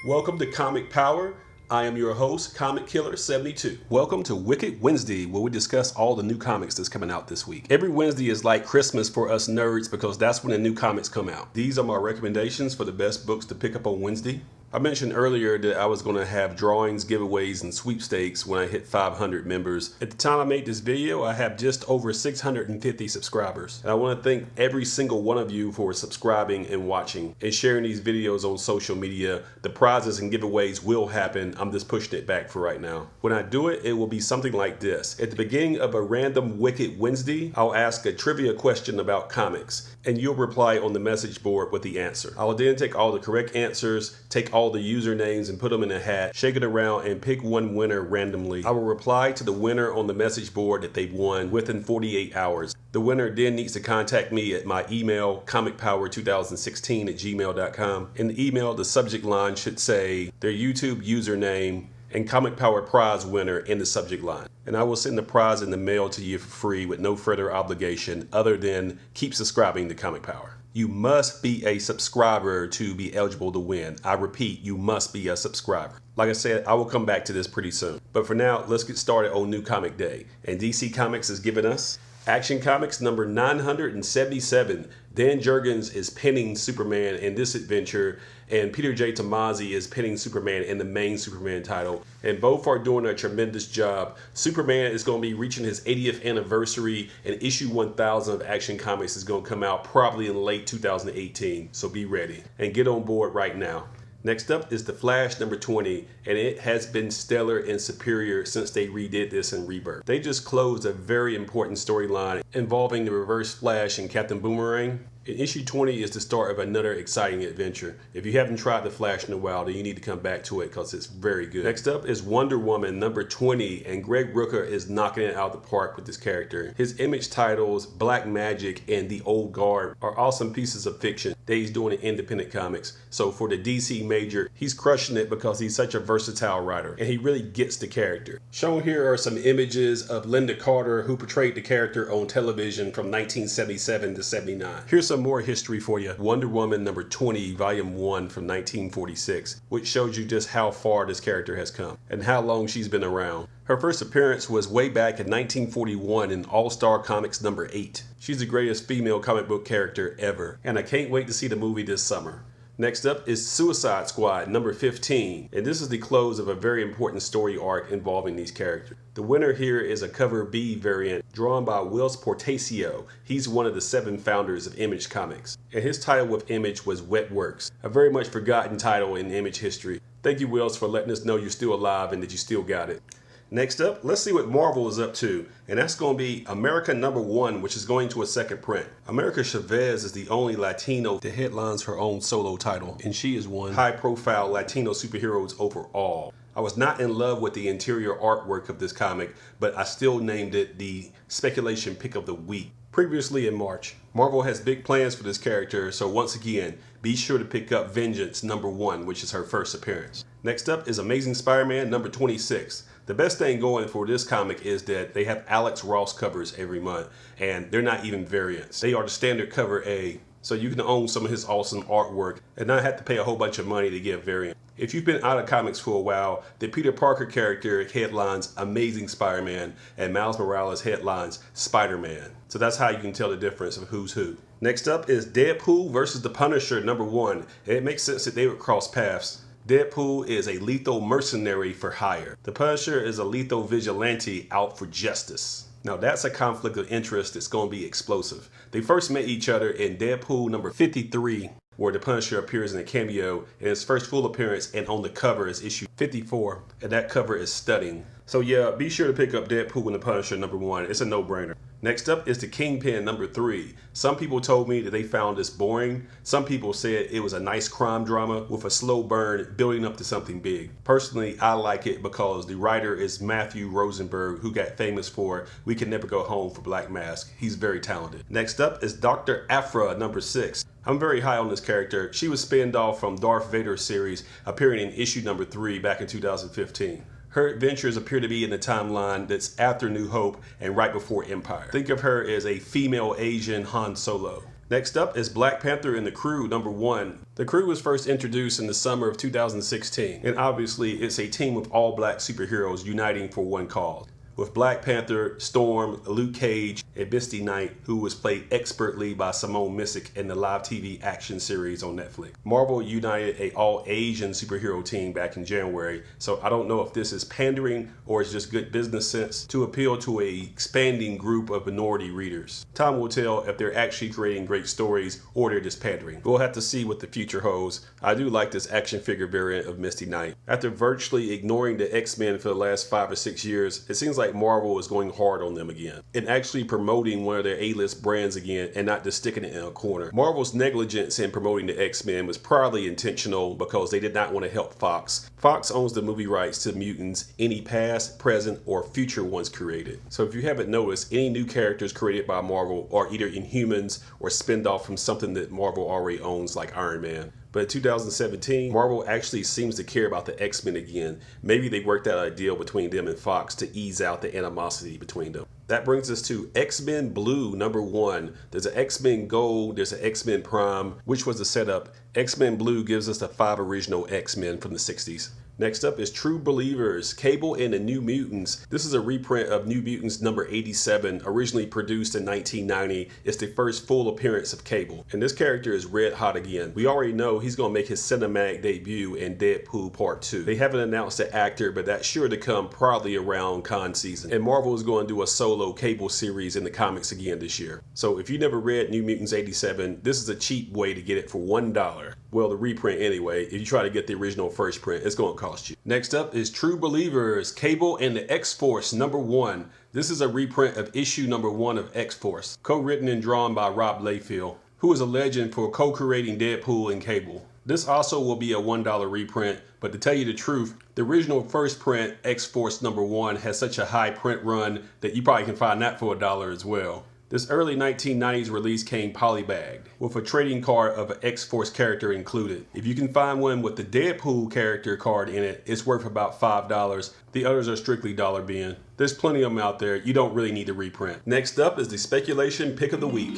Welcome to Comic Power. I am your host, Comic Killer 72. Welcome to Wicked Wednesday, where we discuss all the new comics that's coming out this week. Every Wednesday is like Christmas for us nerds because that's when the new comics come out. These are my recommendations for the best books to pick up on Wednesday. I mentioned earlier that I was going to have drawings, giveaways, and sweepstakes when I hit 500 members. At the time I made this video, I have just over 650 subscribers. And I want to thank every single one of you for subscribing and watching and sharing these videos on social media. The prizes and giveaways will happen. I'm just pushing it back for right now. When I do it, it will be something like this. At the beginning of a random Wicked Wednesday, I'll ask a trivia question about comics, and you'll reply on the message board with the answer. I will then take all the correct answers, take all the usernames and put them in a hat, shake it around, and pick one winner randomly. I will reply to the winner on the message board that they've won within 48 hours. The winner then needs to contact me at my email, comicpower2016@gmail.com. In the email, the subject line should say their YouTube username and Comic Power prize winner in the subject line. And I will send the prize in the mail to you for free with no further obligation other than keep subscribing to Comic Power. You must be a subscriber to be eligible to win. I repeat, you must be a subscriber. Like I said, I will come back to this pretty soon. But for now, let's get started on New Comic Day. And DC Comics is giving us Action Comics number 977. Dan Jurgens is penning Superman in this adventure, and Peter J. Tomasi is penning Superman in the main Superman title. And both are doing a tremendous job. Superman is going to be reaching his 80th anniversary, and issue 1000 of Action Comics is going to come out probably in late 2018. So be ready and get on board right now. Next up is The Flash number 20, and it has been stellar and superior since they redid this in Rebirth. They just closed a very important storyline involving the Reverse Flash and Captain Boomerang. And issue 20 is the start of another exciting adventure. If you haven't tried The Flash in a while, then you need to come back to it because it's very good. Next up is Wonder Woman number 20, and Greg Rucka is knocking it out of the park with this character. His Image titles, Black Magic and The Old Guard, are awesome pieces of fiction that he's doing in independent comics. So for the DC major, he's crushing it because he's such a versatile writer and he really gets the character. Shown here are some images of Linda Carter, who portrayed the character on television from 1977 to 79. Here's some more history for you. Wonder Woman number 20, volume 1 from 1946, which shows you just how far this character has come and how long she's been around. Her first appearance was way back in 1941 in All-Star Comics number 8. She's the greatest female comic book character ever, and I can't wait to see the movie this summer. Next up is Suicide Squad number 15, and this is the close of a very important story arc involving these characters. The winner here is a cover B variant drawn by Whilce Portacio. He's one of the 7 founders of Image Comics, and his title with Image was Wet Works, a very much forgotten title in Image history. Thank you, Whilce, for letting us know you're still alive and that you still got it. Next up, let's see what Marvel is up to, and that's going to be America number 1, which is going to a second print. America Chavez is the only Latino that headlines her own solo title, and she is one high-profile Latino superheroes overall. I was not in love with the interior artwork of this comic, but I still named it the Speculation Pick of the Week. Previously in March, Marvel has big plans for this character, so once again, be sure to pick up Vengeance number 1, which is her first appearance. Next up is Amazing Spider-Man number 26. The best thing going for this comic is that they have Alex Ross covers every month, and they're not even variants. They are the standard cover A, so you can own some of his awesome artwork and not have to pay a whole bunch of money to get a variant. If you've been out of comics for a while, the Peter Parker character headlines Amazing Spider-Man and Miles Morales headlines Spider-Man. So that's how you can tell the difference of who's who. Next up is Deadpool versus the Punisher number 1, and it makes sense that they would cross paths. Deadpool is a lethal mercenary for hire. The Punisher is a lethal vigilante out for justice. Now that's a conflict of interest that's going to be explosive. They first met each other in Deadpool number 53, where the Punisher appears in a cameo in his first full appearance, and on the cover is issue 54, and that cover is stunning. So yeah, be sure to pick up Deadpool and the Punisher number 1. It's a no-brainer. Next up is the Kingpin number 3. Some people told me that they found this boring. Some people said it was a nice crime drama with a slow burn building up to something big. Personally, I like it because the writer is Matthew Rosenberg, who got famous for We Can Never Go Home for Black Mask. He's very talented. Next up is Dr. Aphra number 6. I'm very high on this character. She was spinned off from Darth Vader series, appearing in issue number 3 back in 2015. Her adventures appear to be in the timeline that's after New Hope and right before Empire. Think of her as a female Asian Han Solo. Next up is Black Panther and the Crew #1. The Crew was first introduced in the summer of 2016, and obviously it's a team of all black superheroes uniting for one cause. With Black Panther, Storm, Luke Cage, and Misty Knight, who was played expertly by Simone Missick in the live TV action series on Netflix. Marvel united a all-Asian superhero team back in January, so I don't know if this is pandering or it's just good business sense to appeal to a expanding group of minority readers. Time will tell if they're actually creating great stories or they're just pandering. We'll have to see what the future holds. I do like this action figure variant of Misty Knight. After virtually ignoring the X-Men for the last 5 or 6 years, it seems like Marvel is going hard on them again and actually promoting one of their A-list brands again and not just sticking it in a corner. Marvel's negligence in promoting the X-Men was probably intentional because they did not want to help Fox. Fox owns the movie rights to mutants, any past, present, or future ones created. So if you haven't noticed, any new characters created by Marvel are either Inhumans or spinned off from something that Marvel already owns, like Iron Man. But in 2017, Marvel actually seems to care about the X-Men again. Maybe they worked out a deal between them and Fox to ease out the animosity between them. That brings us to X-Men Blue #1. There's an X-Men Gold, there's an X-Men Prime, which was the setup. X-Men Blue gives us the 5 original X-Men from the 60s. Next up is True Believers, Cable and the New Mutants. This is a reprint of New Mutants #87, originally produced in 1990. It's the first full appearance of Cable. And this character is red hot again. We already know he's going to make his cinematic debut in Deadpool Part 2. They haven't announced the actor, but that's sure to come probably around con season. And Marvel is going to do a solo Cable series in the comics again this year. So if you never read New Mutants '87, this is a cheap way to get it for $1. Well, the reprint anyway. If you try to get the original first print, it's going to cost you. Next up is True Believers, Cable and the X-Force #1. This is a reprint of issue #1 of X-Force, co-written and drawn by Rob Liefeld, who is a legend for co-creating Deadpool and Cable. This also will be a $1 reprint, but to tell you the truth, the original first print, X-Force #1, has such a high print run that you probably can find that for $1 as well. This early 1990s release came polybagged, with a trading card of an X-Force character included. If you can find one with the Deadpool character card in it, it's worth about $5. The others are strictly dollar bin. There's plenty of them out there. You don't really need a reprint. Next up is the speculation pick of the week.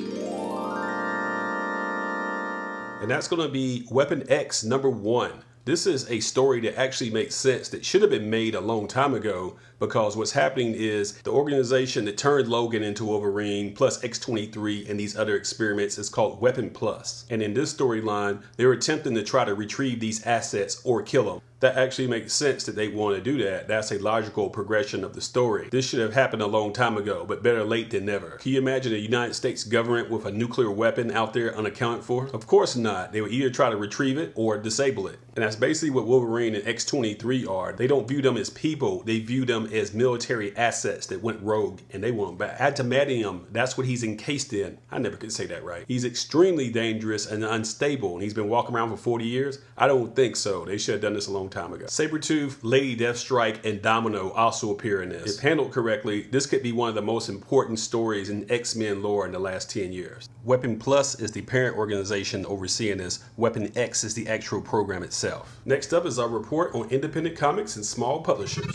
And that's going to be Weapon X #1. This is a story that actually makes sense that should have been made a long time ago, because what's happening is the organization that turned Logan into Wolverine plus X-23 and these other experiments is called Weapon Plus. And in this storyline, they're attempting to try to retrieve these assets or kill them. That actually makes sense that they want to do that. That's a logical progression of the story. This should have happened a long time ago, but better late than never. Can you imagine a United States government with a nuclear weapon out there unaccounted for? Of course not. They would either try to retrieve it or disable it. And that's basically what Wolverine and X-23 are. They don't view them as people. They view them as military assets that went rogue and they want them back. Adamantium, that's what he's encased in. I never could say that right. He's extremely dangerous and unstable, and he's been walking around for 40 years. I don't think so. They should have done this a long time ago. Sabretooth, Lady Deathstrike, and Domino also appear in this. If handled correctly, this could be one of the most important stories in X-Men lore in the last 10 years. Weapon Plus is the parent organization overseeing this. Weapon X is the actual program itself. Next up is our report on independent comics and small publishers.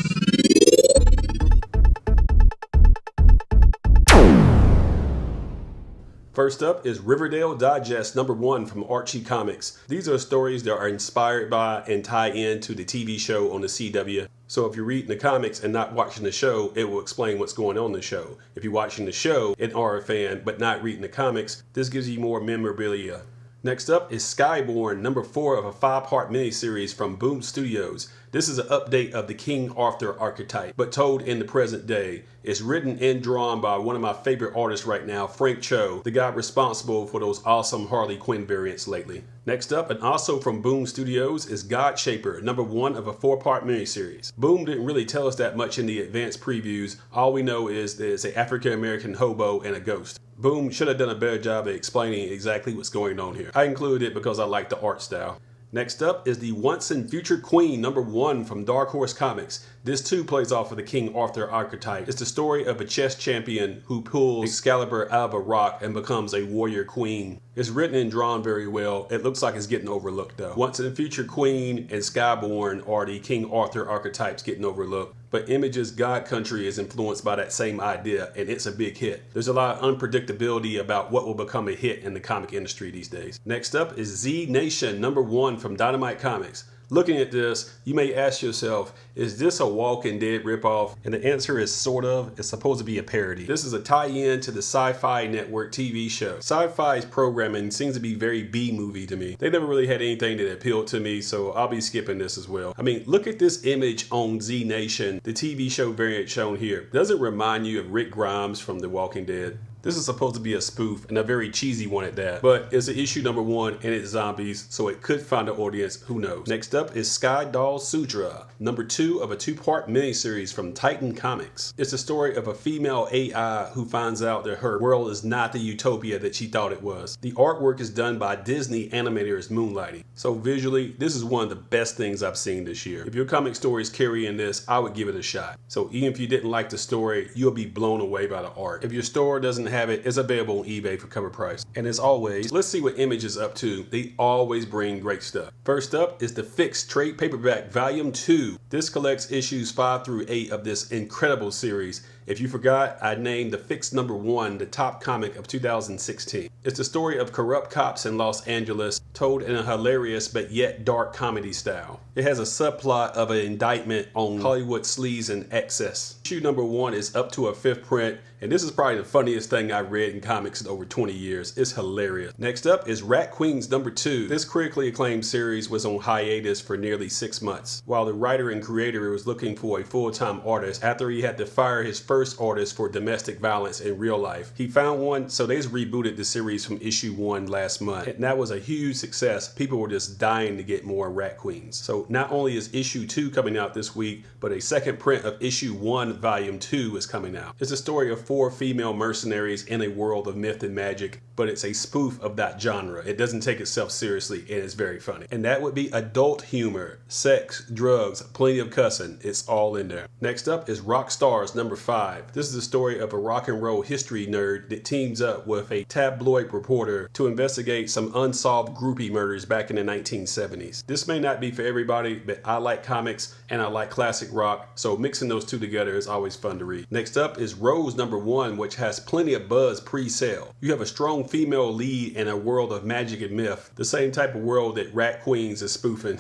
First up is Riverdale Digest #1 from Archie Comics. These are stories that are inspired by and tie into the TV show on the CW. So if you're reading the comics and not watching the show, it will explain what's going on in the show. If you're watching the show and are a fan but not reading the comics, this gives you more memorabilia. Next up is Skyborn, #4 of a 5-part miniseries from Boom Studios. This is an update of the King Arthur archetype, but told in the present day. It's written and drawn by one of my favorite artists right now, Frank Cho, the guy responsible for those awesome Harley Quinn variants lately. Next up, and also from Boom Studios, is Godshaper, #1 of a 4-part miniseries. Boom didn't really tell us that much in the advanced previews. All we know is that it's an African-American hobo and a ghost. Boom should have done a better job at explaining exactly what's going on here. I included it because I like the art style. Next up is the Once and Future Queen #1 from Dark Horse Comics. This too plays off of the King Arthur archetype. It's the story of a chess champion who pulls Excalibur out of a rock and becomes a warrior queen. It's written and drawn very well. It looks like it's getting overlooked though. Once and Future Queen and Skyborn are the King Arthur archetypes getting overlooked. but Image's God Country is influenced by that same idea, and it's a big hit. There's a lot of unpredictability about what will become a hit in the comic industry these days. Next up is Z Nation #1 from Dynamite Comics. Looking at this, you may ask yourself, is this a Walking Dead ripoff? And the answer is sort of. It's supposed to be a parody. This is a tie-in to the Sci-Fi Network TV show. Sci-Fi's programming seems to be very B-movie to me. They never really had anything that appealed to me, so I'll be skipping this as well. I mean, look at this image on Z Nation, the TV show variant shown here. Does it remind you of Rick Grimes from The Walking Dead? This is supposed to be a spoof, and a very cheesy one at that. But it's an issue #1 and it's zombies, so it could find an audience, who knows. Next up is Sky Doll Sutra, #2 of a 2-part miniseries from Titan Comics. It's the story of a female AI who finds out that her world is not the utopia that she thought it was. The artwork is done by Disney animators Moonlighting. So visually, this is one of the best things I've seen this year. If your comic story is carrying this, I would give it a shot. So even if you didn't like the story, you'll be blown away by the art. If your store doesn't have it, it's available on eBay for cover price. And as always, let's see what Image is up to. They always bring great stuff. First up is the Fix trade paperback volume 2. This collects issues 5 through 8 of this incredible series. If you forgot, I named the Fix #1 the top comic of 2016. It's the story of corrupt cops in Los Angeles, told in a hilarious but yet dark comedy style. It has a subplot of an indictment on Hollywood sleaze and excess. Issue #1 is up to a 5th print, and this is probably the funniest thing I've read in comics in over 20 years. It's hilarious. Next up is Rat Queens #2. This critically acclaimed series was on hiatus for nearly 6 months, while the writer and creator was looking for a full-time artist after he had to fire his first artist for domestic violence in real life. He found one, so they rebooted the series from issue 1 last month, and that was a huge success. People were just dying to get more Rat Queens. So not only is issue 2 coming out this week, but a second print of issue 1 volume 2 is coming out. It's a story of 4 female mercenaries in a world of myth and magic, but it's a spoof of that genre. It doesn't take itself seriously, and it's very funny. And that would be adult humor, sex, drugs, plenty of cussing. It's all in there. Next up is Rock Stars #5. This is the story of a rock and roll history nerd that teams up with a tabloid reporter to investigate some unsolved groupie murders back in the 1970s. This may not be for everybody, but I like comics and I like classic rock, so mixing those two together is always fun to read. Next up is Rose #1, which has plenty of buzz pre-sale. You have a strong female lead in a world of magic and myth, the same type of world that Rat Queens is spoofing.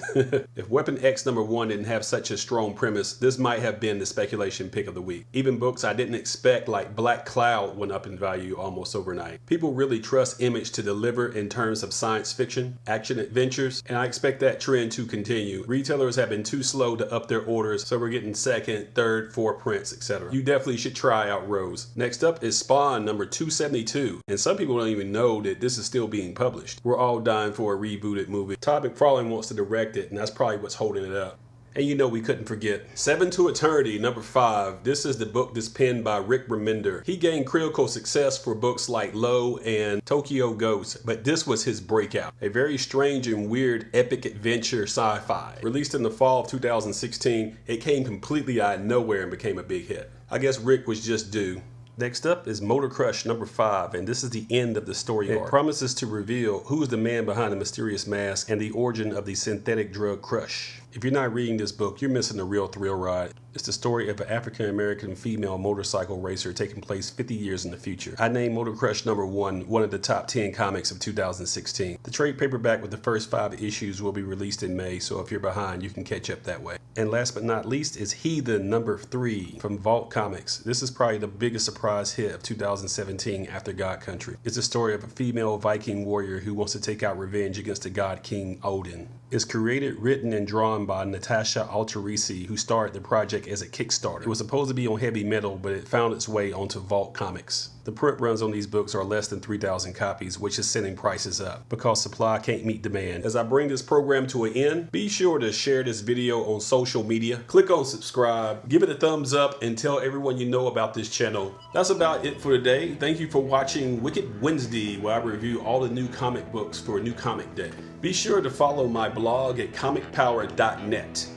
If Weapon X #1 didn't have such a strong premise, this might have been the speculation pick of the week. Even books I didn't expect, like Black Cloud, went up in value almost overnight. People really trust Image to deliver in terms of science fiction, action adventures, and I expect that trend to continue. Retailers have been too slow to up their orders, so we're getting 2nd, 3rd, 4th prints, etc. You definitely should try out Rose. Next up is Spawn #272, and some people don't even know that this is still being published. We're all dying for a rebooted movie. Todd McFarlane wants to direct it, and that's probably what's holding it up. And you know we couldn't forget Seven to Eternity #5. This is the book that's penned by Rick Remender. He gained critical success for books like Low and Tokyo Ghost, but this was his breakout. A very strange and weird epic adventure sci-fi. Released in the fall of 2016, it came completely out of nowhere and became a big hit. I guess Rick was just due. Next up is Motor Crush #5, and this is the end of the story arc. It promises to reveal who is the man behind the mysterious mask and the origin of the synthetic drug Crush. If you're not reading this book, you're missing a real thrill ride. It's the story of an African-American female motorcycle racer taking place 50 years in the future. I named Motor Crush #1 one of the top 10 comics of 2016. The trade paperback with the first 5 issues will be released in May, so if you're behind, you can catch up that way. And last but not least is Heathen #3 from Vault Comics. This is probably the biggest surprise hit of 2017 after God Country. It's a story of a female Viking warrior who wants to take out revenge against the god King Odin. It's created, written, and drawn by Natasha Alterici, who started the project as a Kickstarter. It was supposed to be on Heavy Metal, but it found its way onto Vault Comics. The print runs on these books are less than 3,000 copies, which is sending prices up because supply can't meet demand. As I bring this program to an end, be sure to share this video on social media. Click on subscribe, give it a thumbs up, and tell everyone you know about this channel. That's about it for today. Thank you for watching Wicked Wednesday, where I review all the new comic books for a new comic day. Be sure to follow my blog at comicpower.net.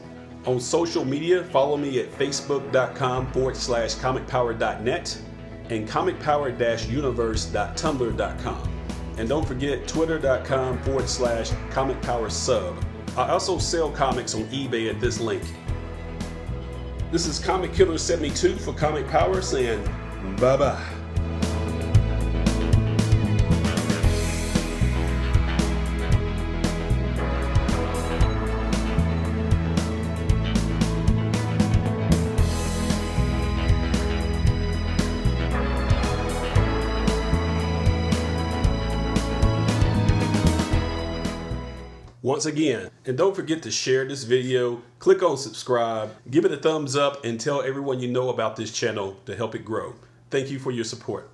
On social media, follow me at facebook.com/comicpower.net and comicpower-universe.tumblr.com. And don't forget twitter.com/comicpowersub. I also sell comics on eBay at this link. This is Comic Killer 72 for Comic Power saying bye-bye. Once again, and don't forget to share this video, click on subscribe, give it a thumbs up, and tell everyone you know about this channel to help it grow. Thank you for your support.